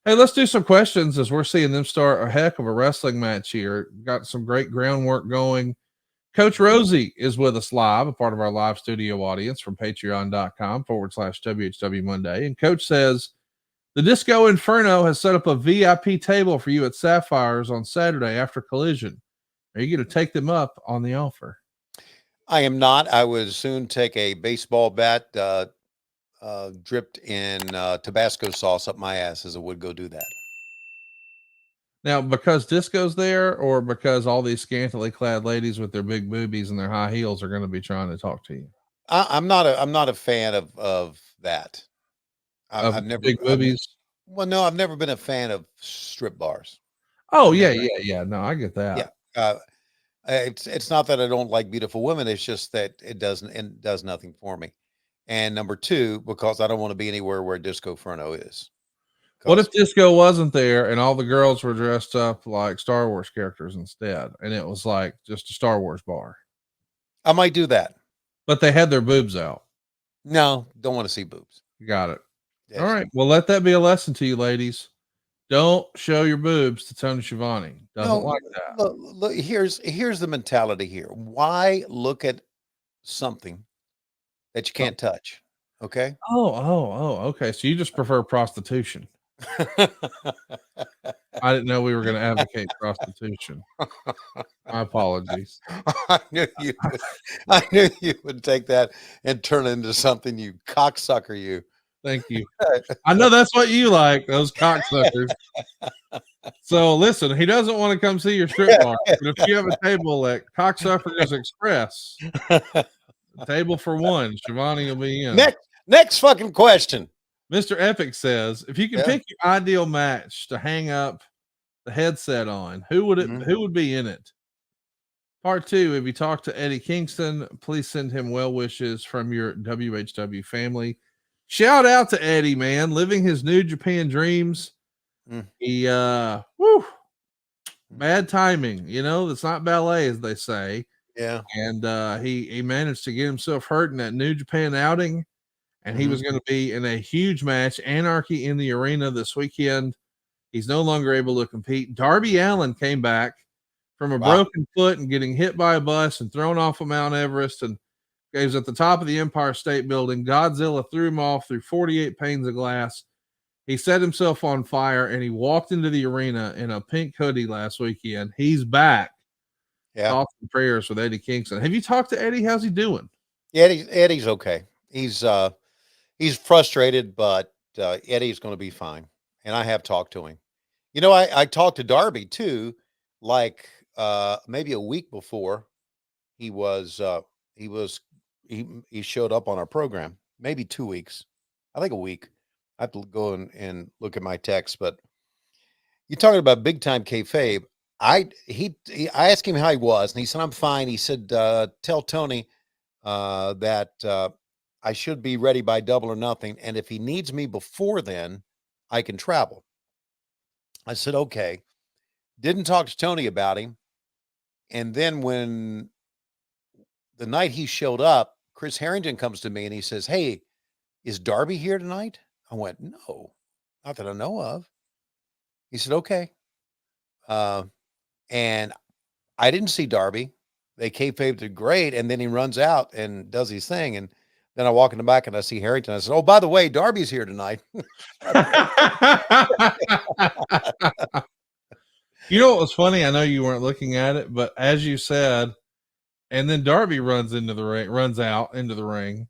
Hey, let's do some questions as we're seeing them start a heck of a wrestling match here. Got some great groundwork going. Coach Rosie is with us live, a part of our live studio audience from patreon.com/WHW Monday. And Coach says, the Disco Inferno has set up a VIP table for you at Sapphires on Saturday after Collision. Are you going to take them up on the offer? I am not. I would soon take a baseball bat dripped in Tabasco sauce up my ass as I would go do that. Now, because Disco's there, or because all these scantily clad ladies with their big boobies and their high heels are going to be trying to talk to you? I'm not a fan of that. Of I've never big boobies? well, no, I've never been a fan of strip bars. Oh, I've yeah, never. yeah, yeah. No, I get Yeah. that. It's not that I don't like beautiful women. It's just that it does nothing for me. And number two, because I don't want to be anywhere where Disco Furno is. What if Because Disco wasn't there and all the girls were dressed up like Star Wars characters instead, and it was like just a Star Wars bar, I might do that. but they had their boobs out? No, don't want to see boobs. Got it. All Yes. right. Well, let that be a lesson to you, ladies. Don't show your boobs to Tony Schiavone. Doesn't No, like that. look, here's the mentality here. Why look at something that you Oh, can't touch? Okay. okay. So you just prefer prostitution. I didn't know we were going to advocate prostitution. My apologies. I knew you would. I knew you would take that and turn it into something, you cocksucker, you. Thank you. I know that's what you like, those cocksuckers. So listen, he doesn't want to come see your strip bar, but if you have a table at Cocksuckers Express, a table for one, Shivani will be in. Next fucking question. Mr. Epic says, if you can Yeah. pick your ideal match to hang up the headset on, who would it? Mhm. Who would be in it? Part two. If you talk to Eddie Kingston, please send him well wishes from your WHW family. Shout out to Eddie, man, living his New Japan dreams. Mm. He whew, bad timing, it's not ballet, as they say. Yeah. And he managed to get himself hurt in that New Japan outing, and he Mhm. was going to be in a huge match, Anarchy in the Arena, this weekend. He's no longer able to compete. Darby Allin came back from a Wow. broken foot and getting hit by a bus and thrown off of Mount Everest, and he was at the top of the Empire State Building. Godzilla threw him off through 48 panes of glass. He set himself on fire and he walked into the arena in a pink hoodie last weekend. He's back. Yeah. Thoughts and prayers with Eddie Kingston. Have you talked to Eddie? How's he doing? Yeah, Eddie's okay. He's frustrated, but Eddie's going to be fine. And I have talked to him. I talked to Darby too, like maybe a week before he was he was he showed up on our program. Maybe 2 weeks. I think a week. I have to go and look at my text, but you're talking about big time kayfabe. I asked him how he was, and he said I'm fine. He said tell Tony that I should be ready by double or nothing, and if he needs me before then, I can travel. I said okay. Didn't talk to Tony about him, and then when the night he showed up, Chris Harrington comes to me and he says, "Hey, is Darby here tonight?" I went, "No, not that I know of." He said, "Okay," uh, and I didn't see Darby. They kayfabed it great, and then he runs out and does his thing, and then I walk in the back and I see Harrington. I said, "Oh, by the way, Darby's here tonight." You know what was funny? I know you weren't looking at it, but as you said, and then Darby runs out into the ring.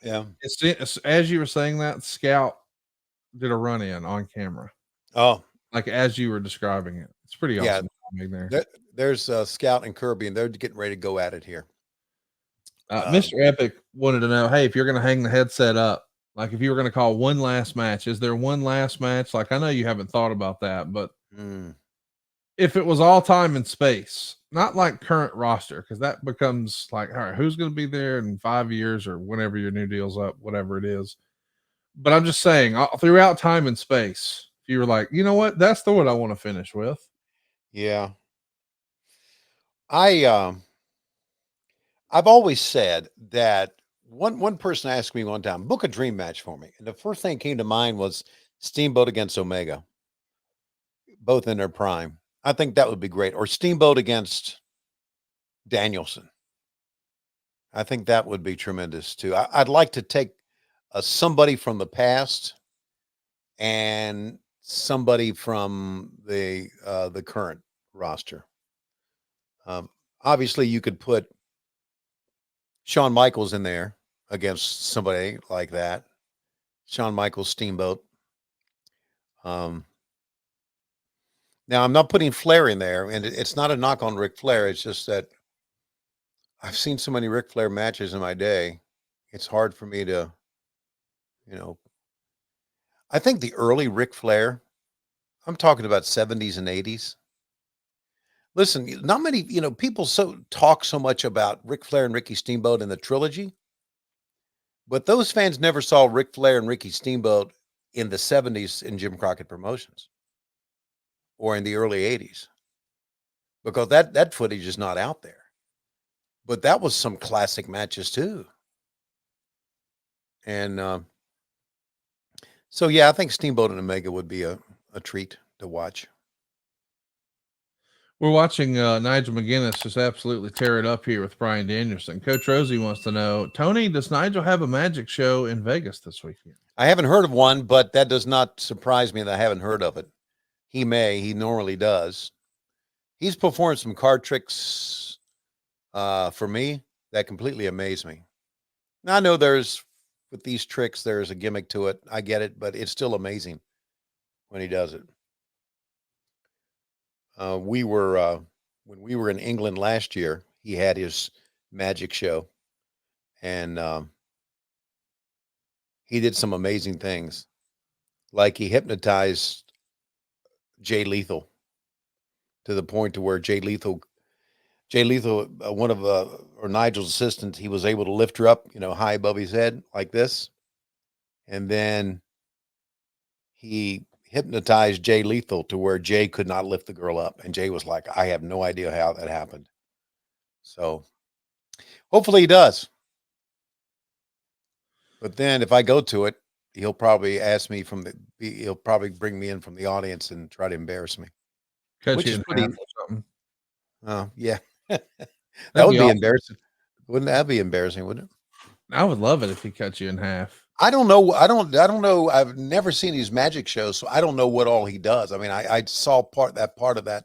Yeah. It's as you were saying that, Scout did a run in on camera, Oh, like as you were describing it. It's pretty yeah. awesome timing there. There's Scout and Kirby, and they're getting ready to go at it here. Mr. Epic wanted to know, hey, if you're going to hang the headset up, like if you were going to call one last match, is there one last match? Like I know you haven't thought about that, but Mm. if it was all time and space, not like current roster, because that becomes like, all right, who's going to be there in 5 years or whenever your new deal's up, whatever it is. But I'm just saying, throughout time and space, if you were like, you know what, that's the one I want to finish with. Yeah. I I've always said that one person asked me one time, book a dream match for me. And the first thing that came to mind was Steamboat against Omega. both in their prime. I think that would be great. Or Steamboat against Danielson. I think that would be tremendous too. I'd like to take somebody from the past and somebody from the current roster. Um, Obviously, you could put Shawn Michaels in there against somebody like that. Shawn Michaels, Steamboat. Um, Now, I'm not putting Flair in there, and it's not a knock on Ric Flair. It's just that I've seen so many Ric Flair matches in my day. It's hard for me to, you know. I think the early Ric Flair, I'm talking about 70s and 80s. Listen, not many, people talk so much about Ric Flair and Ricky Steamboat in the trilogy, but those fans never saw Ric Flair and Ricky Steamboat in the 70s in Jim Crockett Promotions or in the early 80s because that footage is not out there. But that was some classic matches too. And so, yeah, I think Steamboat and Omega would be a treat to watch. We're watching Nigel McGuinness just absolutely tear it up here with Brian Danielson. Coach Rosie wants to know, Tony, does Nigel have a magic show in Vegas this weekend? I haven't heard of one, but that does not surprise me that I haven't heard of it. He normally does. He's performed some card tricks for me that completely amaze me. Now, I know with these tricks, there's a gimmick to it. I get it, but it's still amazing when he does it. When we were in England last year, he had his magic show, and he did some amazing things. Like he hypnotized Jay Lethal to the point to where Jay Lethal, one of or Nigel's assistants, he was able to lift her up, high above his head like this, and then he hypnotized Jay Lethal to where Jay could not lift the girl up, and Jay was like, "I have no idea how that happened." So hopefully he does. But then if I go to it, he'll probably ask me he'll probably bring me in from the audience and try to embarrass me. Cut Which you is in pretty. half or something. Yeah. That That'd would be be awesome. embarrassing. Wouldn't that be embarrassing, wouldn't it? I would love it if he cut you in half. I don't know. I don't know. I've never seen his magic shows, so I don't know what all he does. I mean, I saw part of that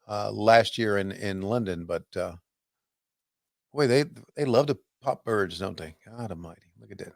last year in London, but boy, they love to pop birds, don't they? God Almighty, look at that.